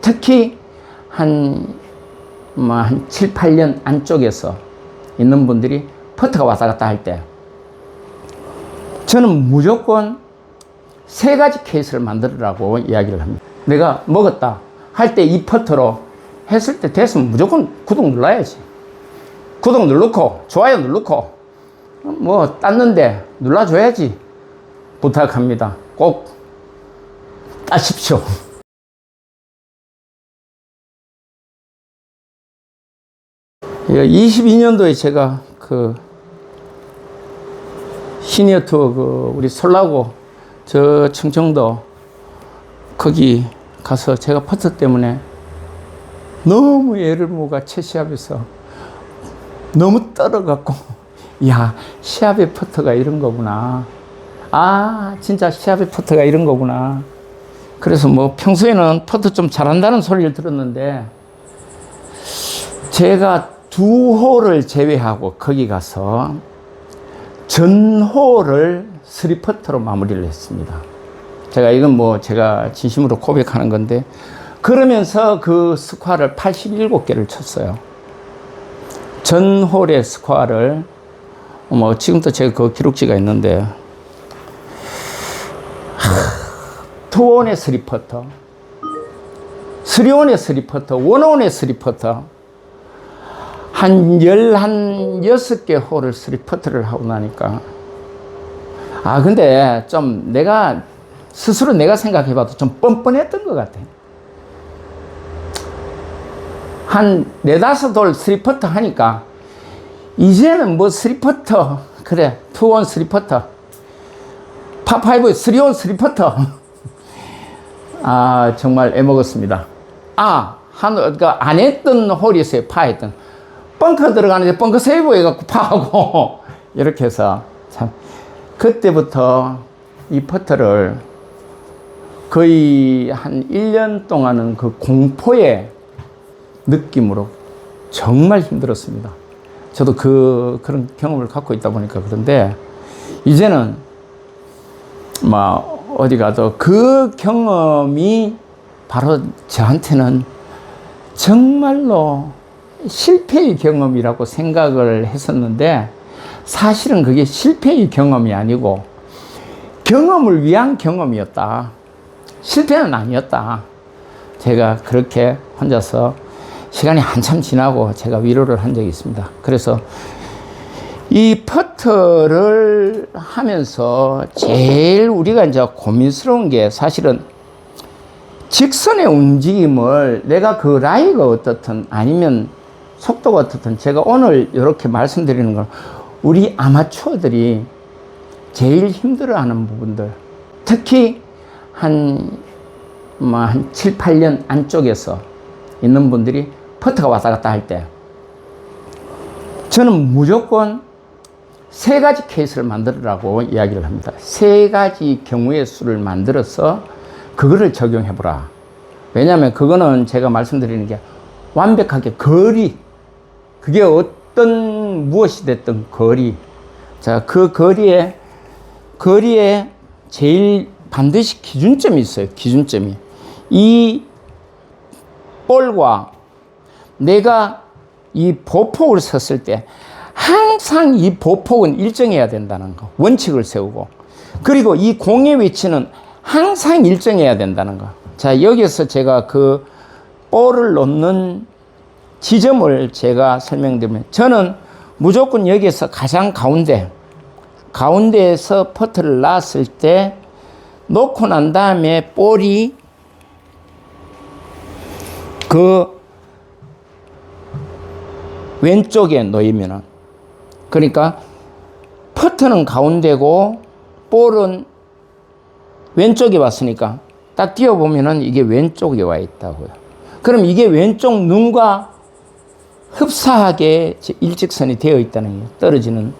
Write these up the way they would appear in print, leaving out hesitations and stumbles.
특히 한 7, 8년 안쪽에서 있는 분들이 퍼터가 왔다 갔다 할 때 저는 무조건 3가지 케이스를 만들으라고 이야기를 합니다. 내가 먹었다 할 때 이 퍼터로 했을 때 됐으면 무조건 구독 눌러야지. 구독 누르고 좋아요 누르고 뭐 땄는데 눌러줘야지. 부탁합니다. 꼭 따십시오. 22년도에 제가 그 시니어 투어 우리 설라고 저 청정도 거기 가서 제가 퍼터 때문에 너무 예를모가 첫 시합에서 너무 떨어갖고 야 시합의 퍼터가 이런 거구나. 아 진짜 시합의 퍼터가 이런 거구나. 그래서 뭐 평소에는 퍼터 좀 잘한다는 소리를 들었는데 제가 2홀을 제외하고 거기 가서 전홀을 3퍼터로 마무리를 했습니다. 제가 이건 뭐 제가 진심으로 고백하는 건데 그러면서 그 스코어를 87개를 쳤어요. 전홀의 스코어를 뭐 지금도 제가 그 기록지가 있는데 2온의 3퍼터 3온의 3퍼터 1온의 3퍼터 한 16개 홀을 3퍼터를 하고 나니까 근데 좀 내가 스스로 내가 생각해봐도 좀 뻔뻔했던 것 같아. 한 4-5홀 3퍼터 하니까 이제는 뭐 3퍼터 그래 2온 3퍼터 파5 3온 3퍼터 정말 애먹었습니다. 안 했던 홀이 있어요. 파했던 벙커 들어가는데 벙커 세이브 해갖고 파하고 이렇게 해서 참 그때부터 이 퍼터를 거의 한 1년 동안은 그 공포의 느낌으로 정말 힘들었습니다. 저도 그런 경험을 갖고 있다 보니까 그런데 이제는 어디 가도 그 경험이 바로 저한테는 정말로 실패의 경험이라고 생각을 했었는데 사실은 그게 실패의 경험이 아니고 경험을 위한 경험이었다. 실패는 아니었다. 제가 그렇게 혼자서 시간이 한참 지나고 제가 위로를 한 적이 있습니다. 그래서 이 퍼터를 하면서 제일 우리가 이제 고민스러운 게 사실은 직선의 움직임을 내가 그 라이가 어떻든 아니면 속도가 어떻든 제가 오늘 이렇게 말씀드리는 건 우리 아마추어들이 제일 힘들어하는 부분들 특히 한 7, 8년 안쪽에서 있는 분들이 퍼터가 왔다 갔다 할 때 저는 무조건 3가지 케이스를 만들으라고 이야기를 합니다. 3가지 경우의 수를 만들어서 그거를 적용해 보라. 왜냐하면 그거는 제가 말씀드리는 게 완벽하게 거리 그게 어떤 무엇이 됐든 거리 자 그 거리에 제일 반드시 기준점이 있어요. 기준점이 이 볼과 내가 이 보폭을 섰을 때 항상 이 보폭은 일정해야 된다는 거 원칙을 세우고 그리고 이 공의 위치는 항상 일정해야 된다는 거. 자 여기서 제가 그 볼을 놓는 지점을 제가 설명드리면 저는 무조건 여기서 가장 가운데에서 퍼트를 놨을 때 놓고 난 다음에 볼이 그 왼쪽에 놓이면은 그러니까 퍼트는 가운데고 볼은 왼쪽에 왔으니까 딱 띄워보면은 이게 왼쪽에 와 있다고요. 그럼 이게 왼쪽 눈과 흡사하게 일직선이 되어 있다는 거예요. 떨어지는.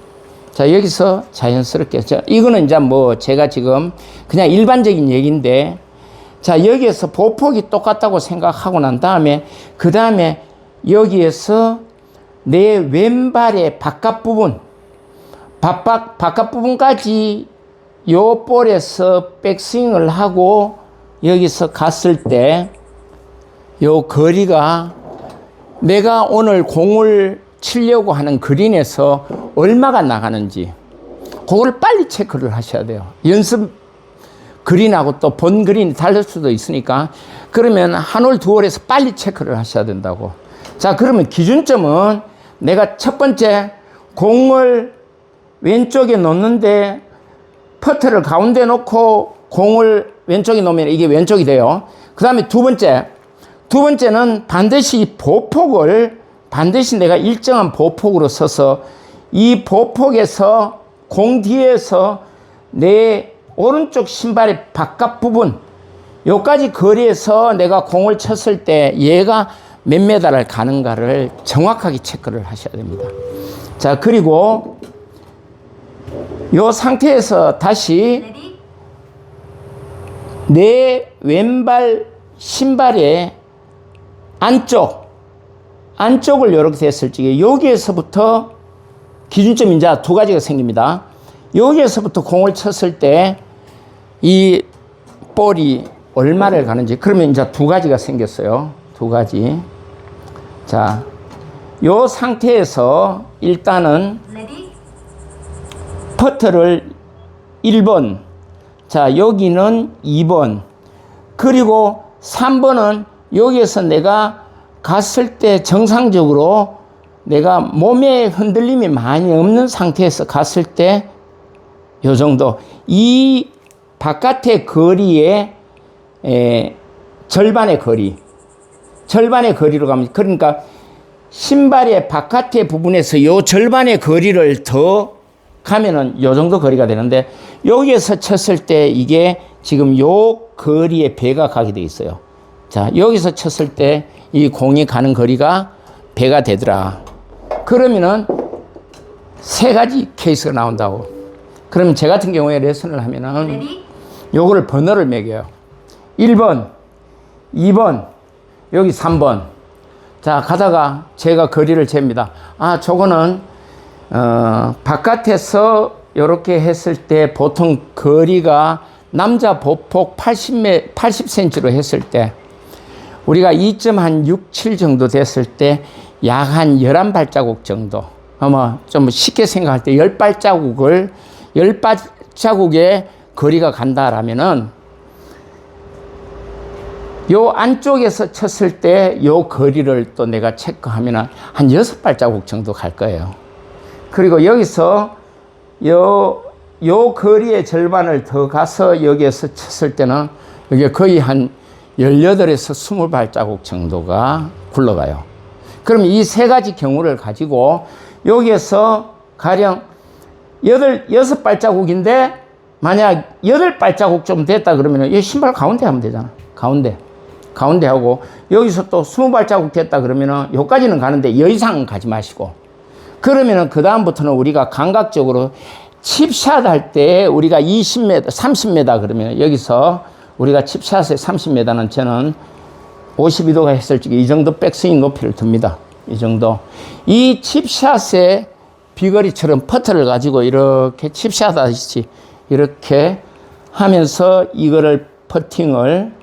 자, 여기서 자연스럽게. 자, 이거는 이제 뭐 제가 지금 그냥 일반적인 얘기인데 자, 여기에서 보폭이 똑같다고 생각하고 난 다음에 그 다음에 여기에서 내 왼발의 바깥 부분, 바깥 부분까지 요 볼에서 백스윙을 하고 여기서 갔을 때 요 거리가 내가 오늘 공을 치려고 하는 그린에서 얼마가 나가는지 그걸 빨리 체크를 하셔야 돼요. 연습 그린하고 또 본 그린이 다를 수도 있으니까 그러면 한 올, 두 홀에서 빨리 체크를 하셔야 된다고. 자, 그러면 기준점은 내가 첫 번째 공을 왼쪽에 놓는데 퍼트를 가운데 놓고 공을 왼쪽에 놓으면 이게 왼쪽이 돼요. 그 다음에 두 번째는 반드시 보폭을 반드시 내가 일정한 보폭으로 서서 이 보폭에서 공 뒤에서 내 오른쪽 신발의 바깥 부분 요까지 거리에서 내가 공을 쳤을 때 얘가 몇 메다를 가는가를 정확하게 체크를 하셔야 됩니다. 자, 그리고 요 상태에서 다시 내 왼발 신발의 안쪽을 이렇게 됐을 적에 여기에서부터 기준점 이제 두 가지가 생깁니다. 여기에서부터 공을 쳤을 때 이 볼이 얼마를 가는지 그러면 이제 두 가지가 생겼어요. 두 가지. 자, 요 상태에서 일단은 퍼터를 1번, 자, 여기는 2번, 그리고 3번은 여기에서 내가 갔을 때 정상적으로 내가 몸에 흔들림이 많이 없는 상태에서 갔을 때 요 정도. 이 바깥의 거리의 절반의 거리로 가면, 그러니까 신발의 바깥의 부분에서 요 절반의 거리를 더 가면은 요 정도 거리가 되는데 여기에서 쳤을 때 이게 지금 요 거리에 배가 가게 돼 있어요. 자, 여기서 쳤을 때 이 공이 가는 거리가 배가 되더라. 그러면은 세 가지 케이스가 나온다고. 그러면 제 같은 경우에 레슨을 하면은 요거를 번호를 매겨요. 1번, 2번, 여기 3번. 자, 가다가 제가 거리를 잽니다. 아, 저거는 바깥에서 이렇게 했을 때 보통 거리가 남자 보폭 80cm로 했을 때 우리가 2.67 정도 됐을 때 약 한 11발자국 정도, 아마 좀 쉽게 생각할 때 10발자국의 거리가 간다라면은 요 안쪽에서 쳤을 때 요 거리를 또 내가 체크하면은 한 6발자국 정도 갈 거예요. 그리고 여기서 요 거리의 절반을 더 가서 여기에서 쳤을 때는 이게 거의 한 18에서 20발자국 정도가 굴러가요. 그럼 이 세 가지 경우를 가지고 여기에서 가령 6발자국인데 만약 8발자국 좀 됐다 그러면 이 신발 가운데 하면 되잖아. 가운데 하고 여기서 또 20발자국 됐다 그러면 여기까지는 가는데 여 이상은 가지 마시고 그러면은 그 다음부터는 우리가 감각적으로 칩샷 할 때 우리가 20m, 30m 그러면 여기서 우리가 칩샷에 30m는 저는 52도가 했을 적에 이 정도 백스윙 높이를 듭니다. 이 정도. 이 칩샷의 비거리처럼 퍼터를 가지고 이렇게 칩샷 하듯이 이렇게 하면서 이거를 퍼팅을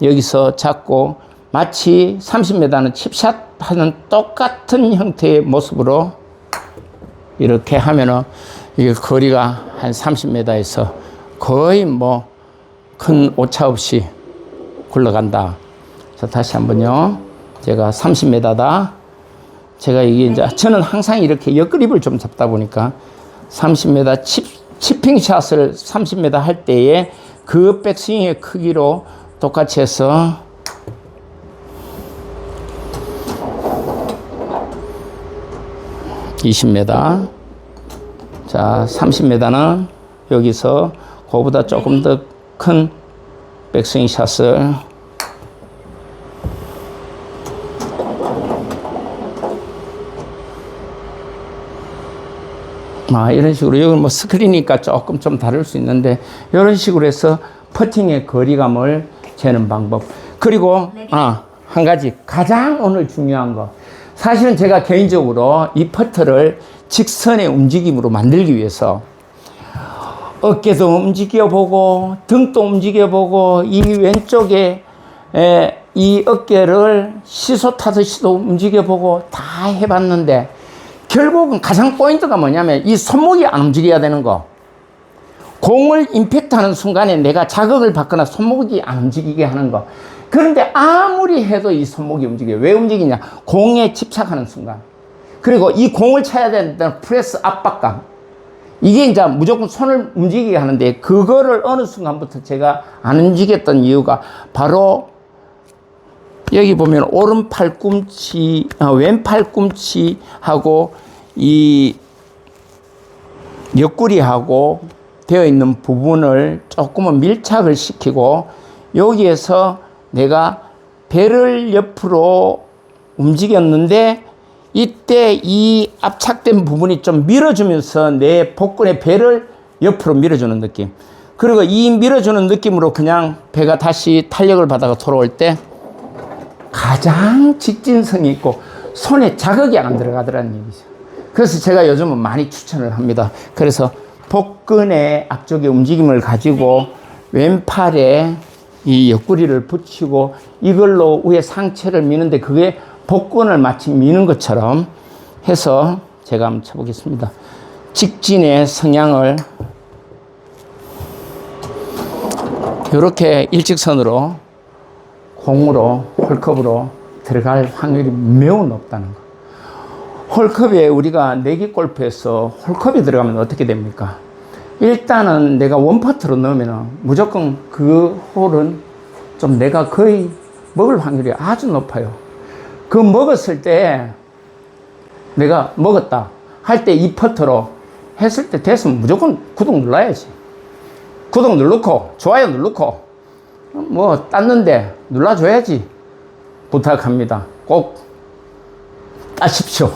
여기서 잡고 마치 30m는 칩샷 하는 똑같은 형태의 모습으로 이렇게 하면은 이게 거리가 한 30m에서 거의 뭐 큰 오차 없이 굴러간다. 자, 다시 한번요. 제가 30m다. 제가 이게 이제 저는 항상 이렇게 옆그립을 좀 잡다 보니까 30m 치핑샷을 30m 할 때에 그 백스윙의 크기로 똑같이 해서 (20m) 자, 30m는 여기서 그거보다 조금 더 큰 백스윙 샷을 이런 식으로 여기 뭐 스크린이니까 조금 좀 다를 수 있는데 이런 식으로 해서 퍼팅의 거리감을 재는 방법. 그리고 한 가지 가장 오늘 중요한 거, 사실은 제가 개인적으로 이 퍼터를 직선의 움직임으로 만들기 위해서 어깨도 움직여보고 등도 움직여보고 이 왼쪽에 이 어깨를 시소 타듯이도 움직여보고 다 해봤는데 결국은 가장 포인트가 뭐냐면 이 손목이 안 움직여야 되는 거. 공을 임팩트하는 순간에 내가 자극을 받거나 손목이 안 움직이게 하는 거. 그런데 아무리 해도 이 손목이 움직여요. 왜 움직이냐? 공에 집착하는 순간. 그리고 이 공을 차야 된다는 프레스 압박감. 이게 이제 무조건 손을 움직이게 하는데 그거를 어느 순간부터 제가 안 움직였던 이유가 바로 여기 보면 오른 팔꿈치, 왼 팔꿈치하고 이 옆구리하고 되어 있는 부분을 조금은 밀착을 시키고 여기에서 내가 배를 옆으로 움직였는데 이때 이 압착된 부분이 좀 밀어주면서 내 복근의 배를 옆으로 밀어주는 느낌. 그리고 이 밀어주는 느낌으로 그냥 배가 다시 탄력을 받아가 돌아올 때 가장 직진성이 있고 손에 자극이 안 들어가더라는 얘기죠. 그래서 제가 요즘은 많이 추천을 합니다. 그래서 복근의 앞쪽의 움직임을 가지고 왼팔에 이 옆구리를 붙이고 이걸로 위에 상체를 미는데 그게 복근을 마치 미는 것처럼 해서 제가 한번 쳐보겠습니다. 직진의 성향을 이렇게 일직선으로 공으로 홀컵으로 들어갈 확률이 매우 높다는 거. 홀컵에 우리가 내기 골프에서 홀컵에 들어가면 어떻게 됩니까? 일단은 내가 원퍼트로 넣으면 무조건 그 홀은 좀 내가 거의 먹을 확률이 아주 높아요. 그 먹었을 때 내가 먹었다 할 때 이 퍼트로 했을 때 됐으면 무조건 구독 눌러야지. 구독 누르고 좋아요 누르고 뭐 땄는데 눌러줘야지. 부탁합니다. 꼭 따십시오.